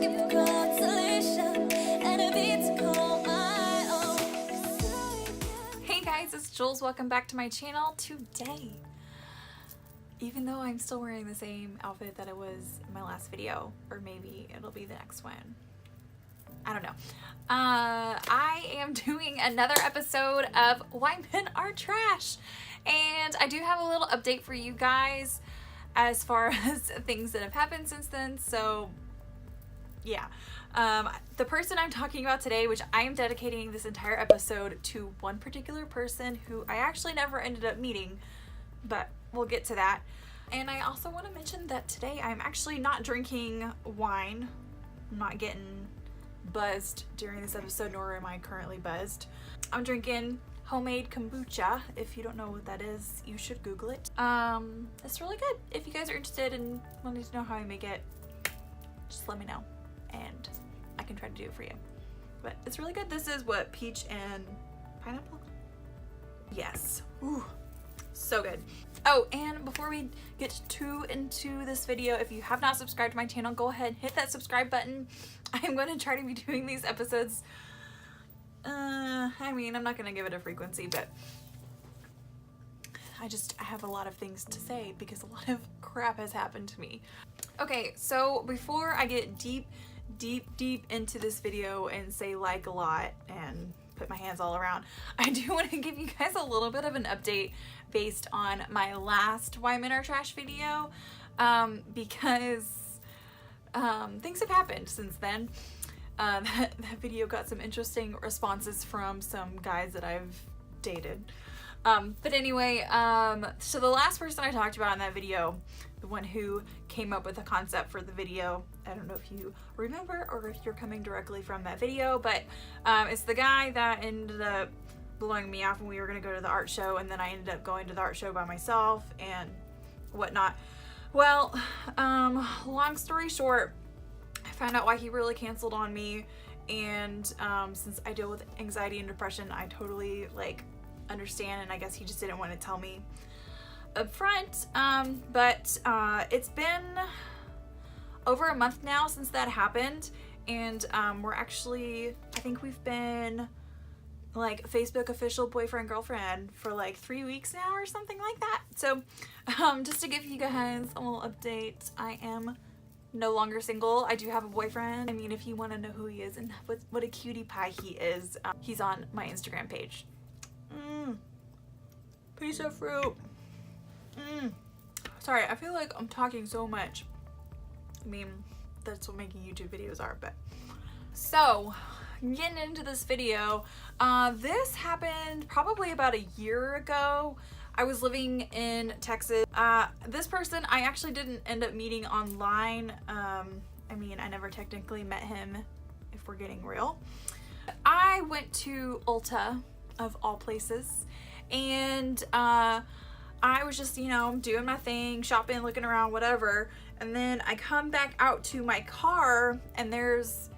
looking for consolation and a beat to call my own. Hey guys, it's Jules. Welcome back to my channel. Today, even though I'm still wearing the same outfit that it was in my last video, or maybe it'll be the next one, I don't know. I am doing another episode of Why Men Are Trash, and I do have a little update for you guys as far as things that have happened since then. So yeah, the person I'm talking about today, which I am dedicating this entire episode to one particular person who I actually never ended up meeting, but we'll get to that. And I also want to mention that today I'm actually not drinking wine. I'm not getting buzzed during this episode, nor am I currently buzzed. I'm drinking homemade kombucha. If you don't know what that is, you should Google it. It's really good. If you guys are interested in wanting to know how I make it, just let me know and I can try to do it for you. But it's really good. This is what, peach and pineapple? Yes. Ooh, so good. Oh, and before we get too into this video, if you have not subscribed to my channel, go ahead and hit that subscribe button. I am going to try to be doing these episodes. I mean, I'm not going to give it a frequency, but I have a lot of things to say because a lot of crap has happened to me. Okay, so before I get deep into this video and say like a lot and put my hands all around, I do want to give you guys a little bit of an update based on my last Why Men Are Trash video, because things have happened since then. That video got some interesting responses from some guys that I've dated. But anyway, so the last person I talked about in that video, the one who came up with the concept for the video, I don't know if you remember or if you're coming directly from that video, but it's the guy that ended up blowing me off when we were going to go to the art show, and then I ended up going to the art show by myself and whatnot. Well, long story short, I found out why he really canceled on me, and since I deal with anxiety and depression, I totally understand, and I guess he just didn't want to tell me up front. But it's been over a month now since that happened, and we're actually, I think we've been Facebook official boyfriend girlfriend for 3 weeks now or something like that. So just to give you guys a little update, I am no longer single. I do have a boyfriend. I mean, if you want to know who he is and what a cutie pie he is, he's on my Instagram page. Piece of fruit. Sorry, I feel like I'm talking so much. I mean, that's what making YouTube videos are, but. So, getting into this video, this happened probably about a year ago. I was living in Texas. This person I actually didn't end up meeting online. I mean, I never technically met him, if we're getting real. I went to Ulta, of all places, and I was just, doing my thing, shopping, looking around, whatever, and then I come back out to my car, and there's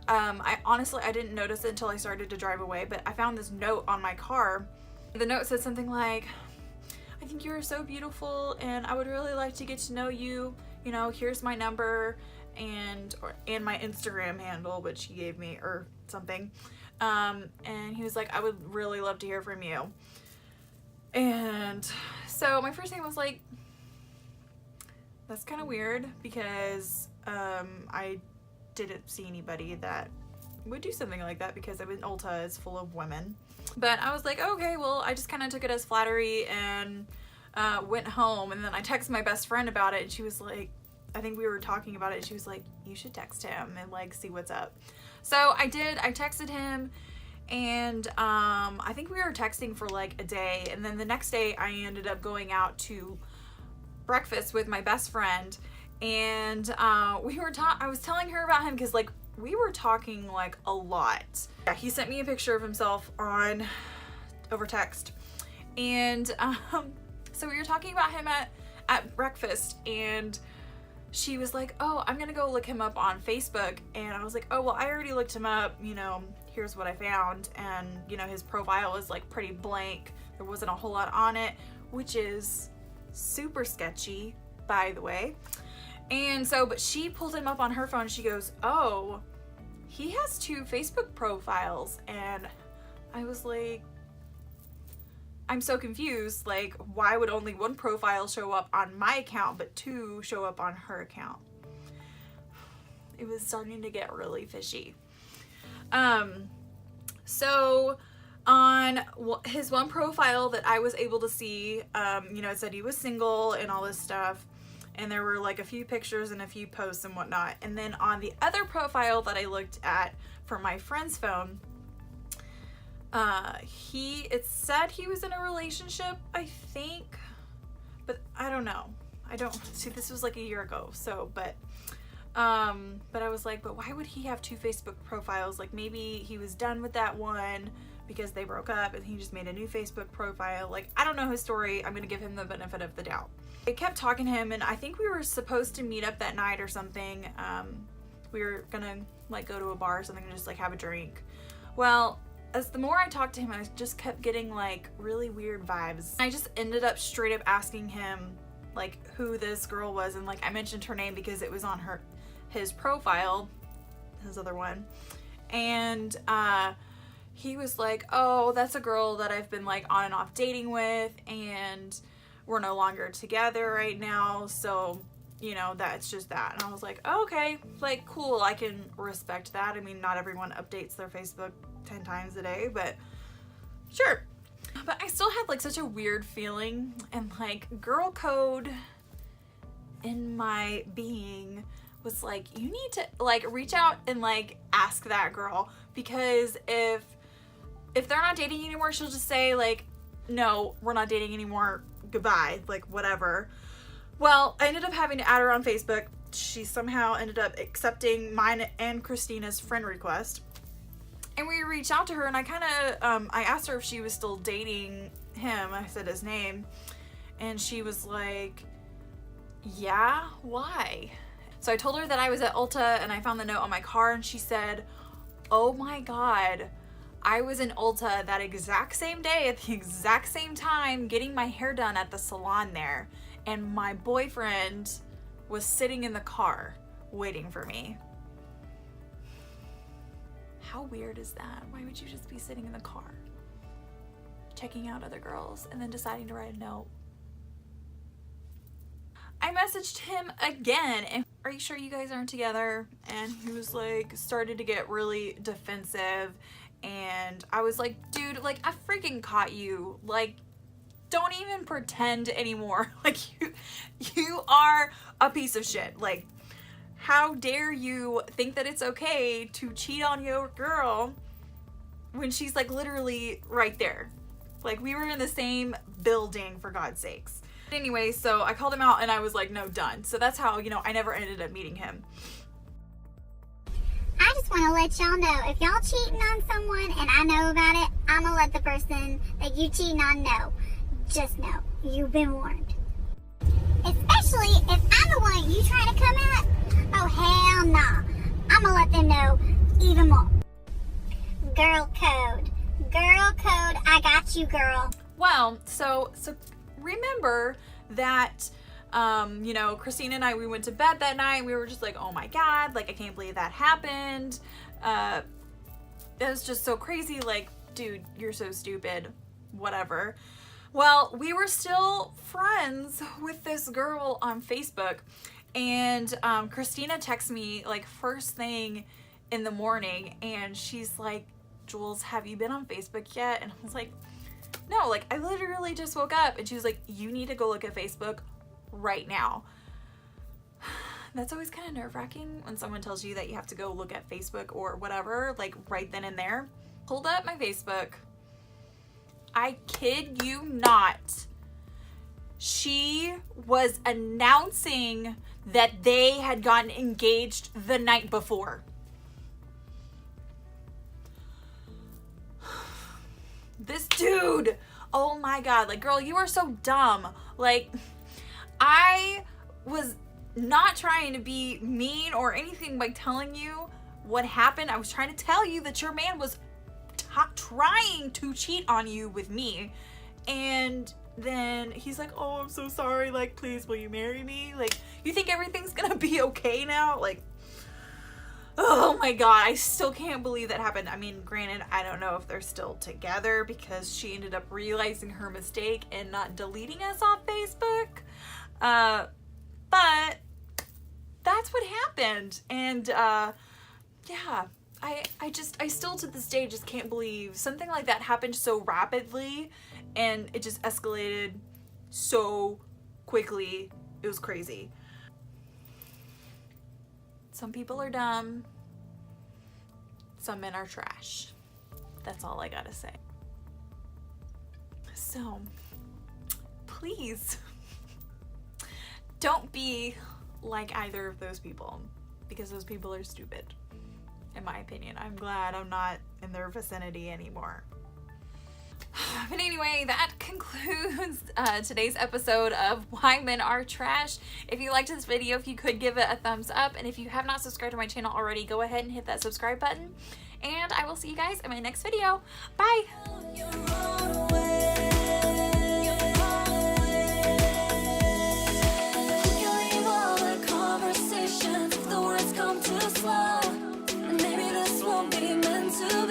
I didn't notice it until I started to drive away, but I found this note on my car. The note said something like, "I think you're so beautiful and I would really like to get to know you. Here's my number and my Instagram handle," which he gave me, or something. And he was like, "I would really love to hear from you." And so my first thing was like, that's kind of weird, because I didn't see anybody that would do something like that, because I'm in Ulta, it's full of women. But I was like, okay, well, I just kind of took it as flattery and went home, and then I texted my best friend about it, and she was like, I think we were talking about it, and she was like, you should text him and see what's up. So I did. I texted him, and I think we were texting for a day, and then the next day I ended up going out to breakfast with my best friend, and I was telling her about him because we were talking a lot. Yeah, he sent me a picture of himself over text, and so we were talking about him at breakfast, and she was like, "Oh, I'm gonna go look him up on Facebook," and I was like, "Oh, well, I already looked him up, here's what I found," and his profile is pretty blank. There wasn't a whole lot on it, which is super sketchy, by the way. And so, but she pulled him up on her phone. She goes, oh, he has 2 Facebook profiles. And I was like, I'm so confused. Like, why would only 1 profile show up on my account, but 2 show up on her account? It was starting to get really fishy. So on his 1 profile that I was able to see, you know, it said he was single and all this stuff. And there were like a few pictures and a few posts and whatnot. And then on the other profile that I looked at for my friend's phone, it said he was in a relationship, I think, but I don't know. I don't see, this was like a year ago. So, but I was like, but why would he have 2 Facebook profiles? Like, maybe he was done with that one because they broke up and he just made a new Facebook profile. Like, I don't know his story. I'm gonna give him the benefit of the doubt. I kept talking to him, and I think we were supposed to meet up that night or something. We were gonna like go to a bar or something and just like have a drink. Well, as the more I talked to him, I just kept getting like really weird vibes. I just ended up straight up asking him like who this girl was, and like I mentioned her name because it was on his profile, his other one, and he was like, oh, that's a girl that I've been like on and off dating with, and we're no longer together right now, so you know, that's just that. And I was like, oh, okay, like cool, I can respect that. I mean, not everyone updates their Facebook 10 times a day, but sure. But I still had like such a weird feeling, and like girl code in my being was like, you need to like reach out and like ask that girl, because if they're not dating anymore, she'll just say like, no, we're not dating anymore, goodbye, like whatever. Well, I ended up having to add her on Facebook. She somehow ended up accepting mine and Christina's friend request. And we reached out to her, and I kind of, I asked her if she was still dating him. I said his name. And she was like, yeah, why? So I told her that I was at Ulta, and I found the note on my car, and she said, oh my God, I was in Ulta that exact same day at the exact same time getting my hair done at the salon there. And my boyfriend was sitting in the car waiting for me. How weird is that? Why would you just be sitting in the car, checking out other girls, and then deciding to write a note? I messaged him again, and are you sure you guys aren't together? And he was like, started to get really defensive. And I was like, dude, like I freaking caught you. Like, don't even pretend anymore. Like you are a piece of shit. Like, how dare you think that it's okay to cheat on your girl when she's like literally right there? Like, we were in the same building, for God's sakes. Anyway, so I called him out, and I was like, no, done. So that's how, you know, I never ended up meeting him. I just want to let y'all know, if y'all cheating on someone and I know about it, I'm going to let the person that you cheating on know. Just know, you've been warned. Especially if I'm the one you trying to come at. Oh, hell nah. I'm going to let them know even more. Girl code. Girl code, I got you, girl. Well, so remember that, you know, Christina and I, we went to bed that night. We were just like, oh my God, like, I can't believe that happened. It was just so crazy. Like, dude, you're so stupid. Whatever. Well, we were still friends with this girl on Facebook, and Christina texts me like first thing in the morning, and she's like, Jules, have you been on Facebook yet? And I was like, no, like I literally just woke up. And she was like, you need to go look at Facebook right now. That's always kind of nerve-wracking when someone tells you that you have to go look at Facebook or whatever, like right then and there. Pulled up my Facebook. I kid you not. She was announcing that they had gotten engaged the night before. This dude, oh my God, like, girl, you are so dumb. Like, I was not trying to be mean or anything by telling you what happened. I was trying to tell you that your man was trying to cheat on you with me. And then he's like, oh, I'm so sorry. Like, please, will you marry me? Like, you think everything's gonna be okay now? Like, oh my god, I still can't believe that happened. I mean, granted, I don't know if they're still together because she ended up realizing her mistake and not deleting us off Facebook. But that's what happened. And yeah, I still to this day just can't believe something like that happened so rapidly and it just escalated so quickly. It was crazy. Some people are dumb. Some men are trash. That's all I gotta say. So, please don't be like either of those people, because those people are stupid, in my opinion. I'm glad I'm not in their vicinity anymore. But anyway, that concludes today's episode of Why Men Are Trash. If you liked this video, if you could give it a thumbs up, and if you have not subscribed to my channel already, go ahead and hit that subscribe button, and I will see you guys in my next video. Bye! If the words come too slow, and maybe this won't be meant to